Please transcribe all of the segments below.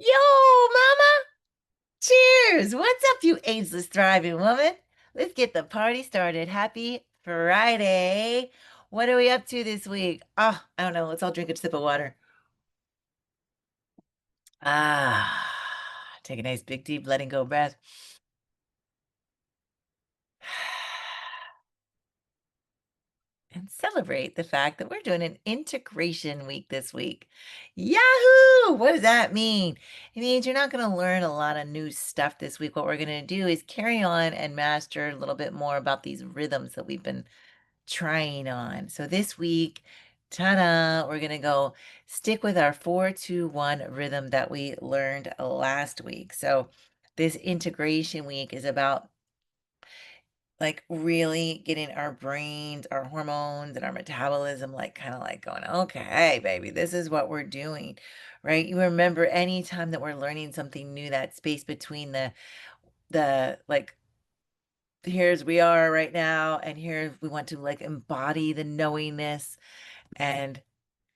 Yo, mama! Cheers! What's up, you ageless thriving woman? Let's get the party started. Happy Friday. What are we up to this week? Oh, I don't know. Let's all drink a sip of water. Take a nice big deep letting go breath. And celebrate the fact that we're doing an integration week this week. Yahoo! What does that mean? It means you're not going to learn a lot of new stuff this week. What we're going to do is carry on and master a little bit more about these rhythms that we've been trying on. So this week, ta-da, we're going to go stick with our 4-2-1 rhythm that we learned last week. So this integration week is about like really getting our brains, our hormones, and our metabolism like kind of like going, okay, baby, this is what we're doing, right? You remember anytime that we're learning something new, that space between the like here's we are right now, and here we want to like embody the knowingness, and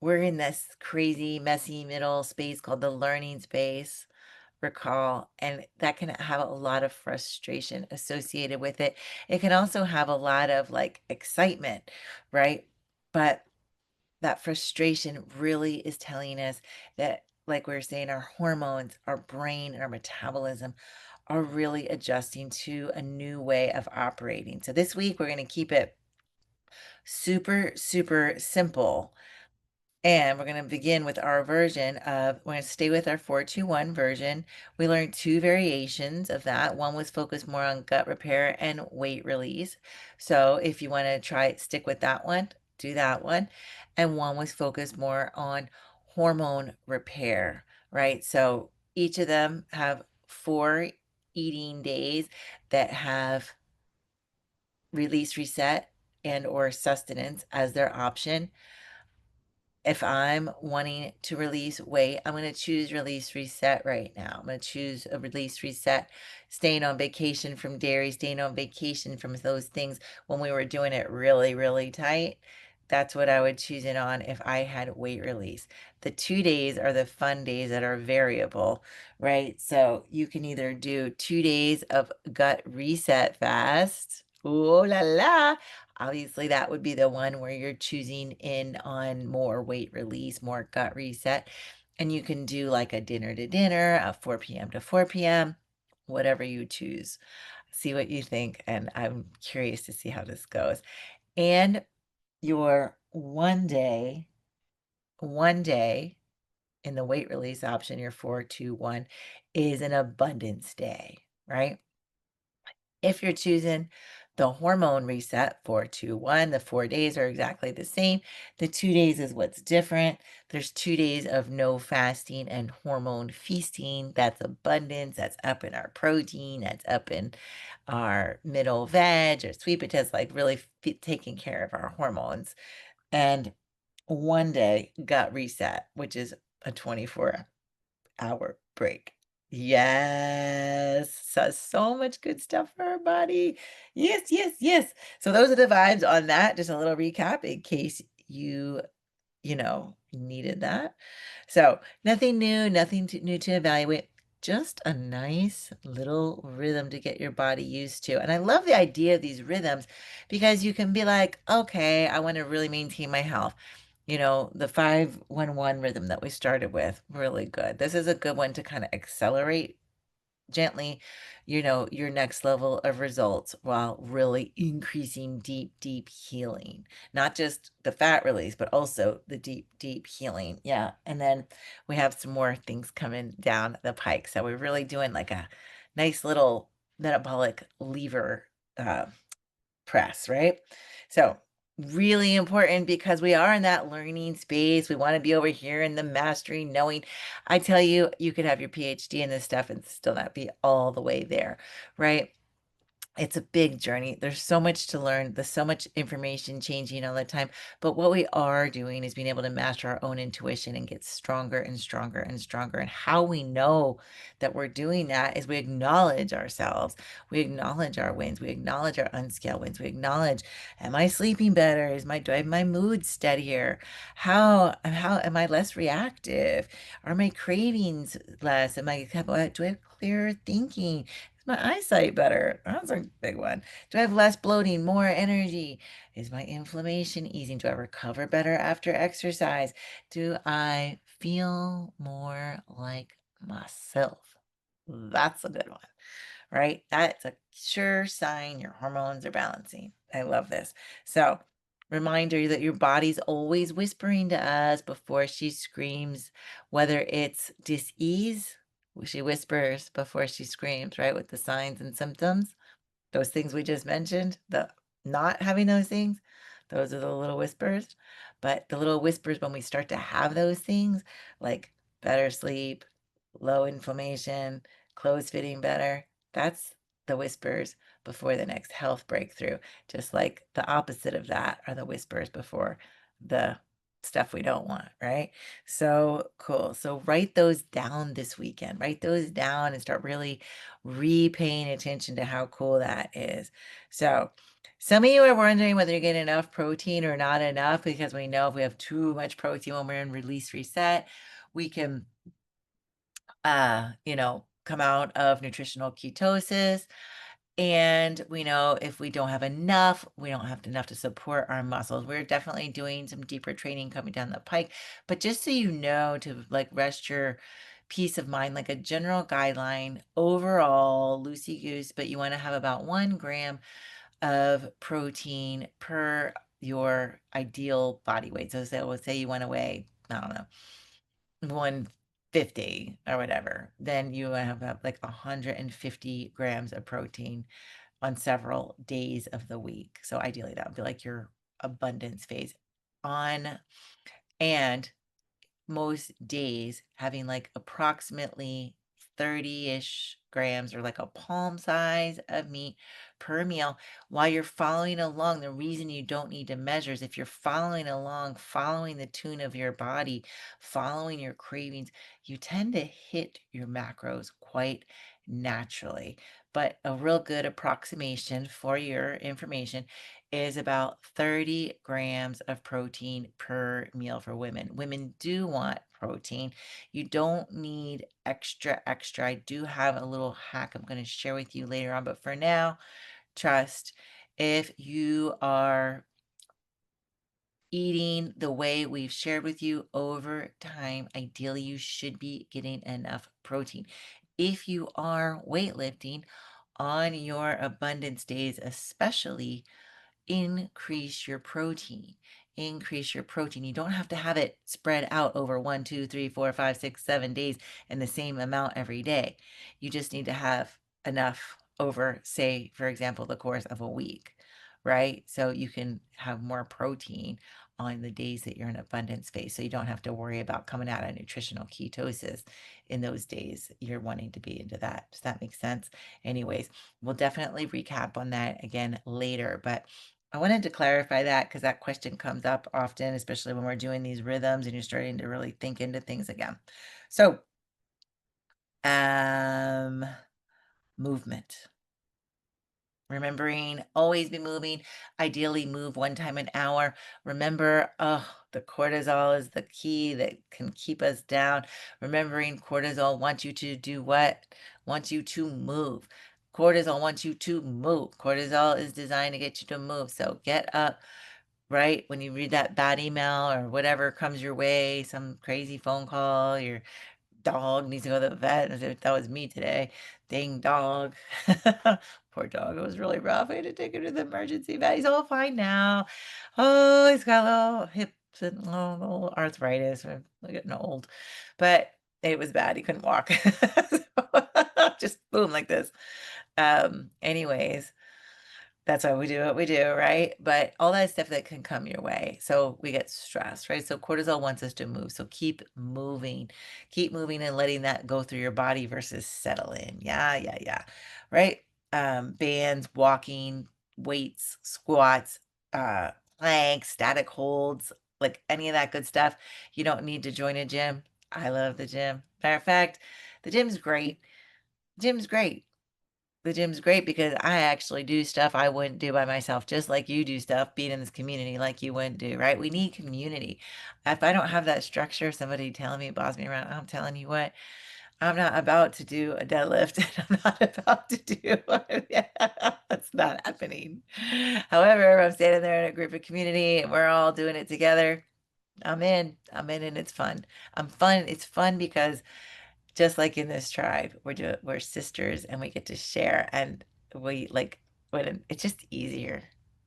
we're in this crazy, messy middle space called the learning space, recall, and that can have a lot of frustration associated with it. It can also have a lot of like excitement, right? But that frustration really is telling us that, like we were saying, our hormones, our brain, and our metabolism are really adjusting to a new way of operating. So this week, we're going to keep it super, super simple. And we're going to begin with our version of, we're going to stay with our 4-2-1 version. We learned two variations of that. One was focused more on gut repair and weight release. So if you want to try stick with that one, do that one. And one was focused more on hormone repair, right? So each of them have 4 eating days that have release, reset, and or sustenance as their option. If I'm wanting to release weight, I'm going to choose release reset right now. I'm going to choose a release reset, staying on vacation from dairy, staying on vacation from those things when we were doing it really, really tight. That's what I would choose it on if I had weight release. The 2 days are the fun days that are variable, right? So you can either do 2 days of gut reset fast. Ooh la la. Obviously, that would be the one where you're choosing in on more weight release, more gut reset. And you can do like a dinner to dinner, a 4 p.m. to 4 p.m., whatever you choose. See what you think. And I'm curious to see how this goes. And your one day in the weight release option, your 4-2-1 is an abundance day, right? If you're choosing the hormone reset 4-2-1, the 4 days are exactly the same. The 2 days is what's different. There's 2 days of no fasting and hormone feasting. That's abundance. That's up in our protein. That's up in our middle veg or sweet potatoes, like really taking care of our hormones. And one day gut reset, which is a 24-hour break. Yes. So much good stuff for our body. Yes, yes, yes. So those are the vibes on that. Just a little recap in case you needed that. So nothing new, nothing new to evaluate. Just a nice little rhythm to get your body used to. And I love the idea of these rhythms because you can be like, okay, I want to really maintain my health. The 5-1-1 rhythm that we started with, really good. This is a good one to kind of accelerate gently, your next level of results while really increasing deep, deep healing. Not just the fat release, but also the deep, deep healing. Yeah. And then we have some more things coming down the pike. So we're really doing like a nice little metabolic lever uh, press, right? So really important because we are in that learning space. We want to be over here in the mastery, knowing. I tell you, you could have your PhD in this stuff and still not be all the way there, right? It's a big journey. There's so much to learn. There's so much information changing all the time. But what we are doing is being able to master our own intuition and get stronger and stronger and stronger. And how we know that we're doing that is we acknowledge ourselves. We acknowledge our wins. We acknowledge our unscaled wins. We acknowledge, am I sleeping better? Do I have my mood steadier? How am I less reactive? Are my cravings less? Do I have clearer thinking? My eyesight better? That's a big one. Do I have less bloating, more energy? Is my inflammation easing? Do I recover better after exercise? Do I feel more like myself? That's a good one, right? That's a sure sign your hormones are balancing. I love this. So, reminder that your body's always whispering to us before she screams, whether it's dis-ease, she whispers before she screams, right? With the signs and symptoms. Those things we just mentioned, the not having those things, those are the little whispers. But the little whispers when we start to have those things, like better sleep, low inflammation, clothes fitting better, that's the whispers before the next health breakthrough. Just like the opposite of that are the whispers before the stuff we don't want, right? So cool. So write those down this weekend. Write those down and start really paying attention to how cool that is. So, some of you are wondering whether you're getting enough protein or not enough because we know if we have too much protein when we're in release reset, we can, come out of nutritional ketosis. And we know if we don't have enough, we don't have enough to support our muscles. We're definitely doing some deeper training coming down the pike. But just so you know, to like rest your peace of mind, like a general guideline, overall, loosey goose, but you want to have about 1 gram of protein per your ideal body weight. So let's say you want to weigh, I don't know, 150 or whatever, then you have like 150 grams of protein on several days of the week. So ideally, that would be like your abundance phase on, and most days having like approximately 30-ish grams or like a palm size of meat per meal while you're following along. The reason you don't need to measure is if you're following along, following the tune of your body, following your cravings, you tend to hit your macros quite naturally. But a real good approximation for your information is about 30 grams of protein per meal for women. Women do want protein. You don't need extra, extra. I do have a little hack I'm going to share with you later on, but for now, trust if you are eating the way we've shared with you over time, ideally you should be getting enough protein. If you are weightlifting on your abundance days, especially, increase your protein. Increase your protein. You don't have to have it spread out over 1, 2, 3, 4, 5, 6, 7 days and the same amount every day. You just need to have enough over, say, for example, the course of a week, right? So you can have more protein on the days that you're in abundance phase. So you don't have to worry about coming out of nutritional ketosis in those days you're wanting to be into that. Does that make sense? Anyways, we'll definitely recap on that again later. But I wanted to clarify that because that question comes up often, especially when we're doing these rhythms and you're starting to really think into things again. So, um, movement. Remembering, always be moving. Ideally, move 1 time an hour. Remember, oh, the cortisol is the key that can keep us down. Remembering cortisol wants you to do what? Wants you to move. Cortisol wants you to move. Cortisol is designed to get you to move. So get up, right? When you read that bad email or whatever comes your way, some crazy phone call, your dog needs to go to the vet. As if that was me today. Dang dog. Poor dog. It was really rough. I had to take him to the emergency vet. He's all fine now. Oh, he's got little hips and little arthritis. I'm getting old. But it was bad. He couldn't walk. Just boom like this. Anyways, that's why we do what we do, right? But all that stuff that can come your way. So we get stressed, right? So cortisol wants us to move. So keep moving and letting that go through your body versus settle in. Yeah, yeah, yeah. Right. bands, walking, weights, squats, uh, planks, static holds, like any of that good stuff. You don't need to join a gym. I love the gym. Matter of fact, the gym's great. Gym's great. The gym's great because I actually do stuff I wouldn't do by myself, just like you do stuff being in this community like you wouldn't do, right? We need community. If I don't have that structure, somebody telling me, boss me around, I'm telling you what, I'm not about to do a deadlift. And I'm not about to do yeah, that's not happening. However, if I'm standing there in a group of community and we're all doing it together, I'm in. I'm in and it's fun. I'm fun. It's fun because just like in this tribe, we're sisters and we get to share and we like when it's just easier.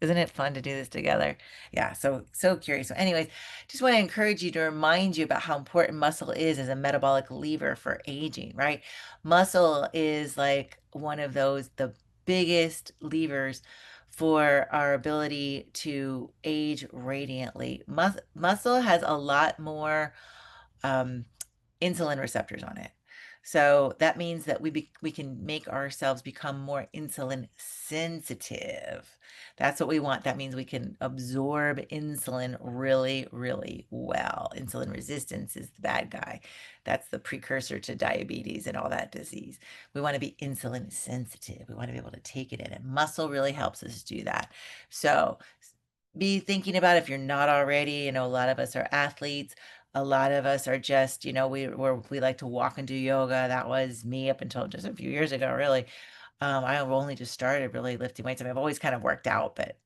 Isn't it fun to do this together? Yeah, so curious. So anyways, just want to encourage you to remind you about how important muscle is as a metabolic lever for aging, right? Muscle is like one of those the biggest levers for our ability to age radiantly. Muscle has a lot more um insulin receptors on it. So that means that we can make ourselves become more insulin sensitive. That's what we want. That means we can absorb insulin really, really well. Insulin resistance is the bad guy. That's the precursor to diabetes and all that disease. We want to be insulin sensitive. We want to be able to take it in, and muscle really helps us do that. So be thinking about if you're not already, a lot of us are athletes. A lot of us are just, we like to walk and do yoga. That was me up until just a few years ago, really. I only just started really lifting weights. I mean, I've always kind of worked out, but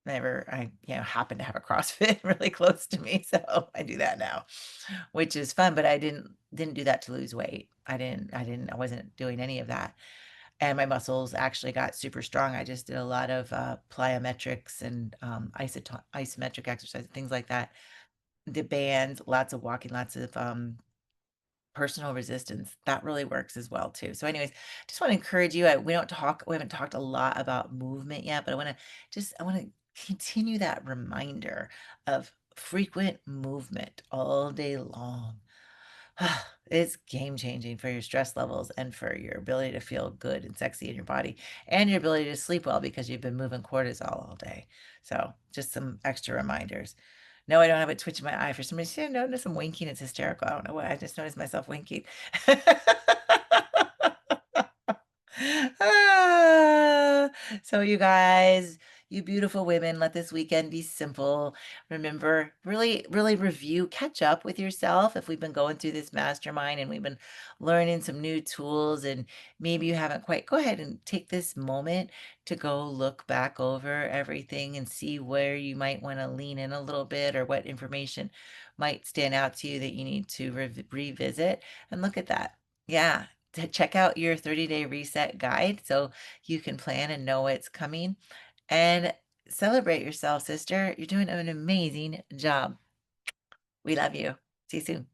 never, happen to have a CrossFit really close to me. So I do that now, which is fun, but I didn't do that to lose weight. I wasn't doing any of that. And my muscles actually got super strong. I just did a lot of plyometrics and isometric exercise, things like that. The bands, lots of walking, lots of personal resistance. That really works as well too. So, anyways, just want to encourage you. We haven't talked a lot about movement yet, but I want to continue that reminder of frequent movement all day long. It's game changing for your stress levels and for your ability to feel good and sexy in your body and your ability to sleep well because you've been moving cortisol all day. So, just some extra reminders. No, I don't have a twitch in my eye. For some reason, I notice I'm winking. It's hysterical. I don't know why. I just noticed myself winking. Ah, so you guys, you beautiful women, let this weekend be simple. Remember, really, really review, catch up with yourself if we've been going through this mastermind and we've been learning some new tools and maybe you haven't quite, go ahead and take this moment to go look back over everything and see where you might want to lean in a little bit or what information might stand out to you that you need to revisit and look at that. Yeah, to check out your 30-day reset guide so you can plan and know what's coming and celebrate yourself, sister. You're doing an amazing job. We love you. See you soon.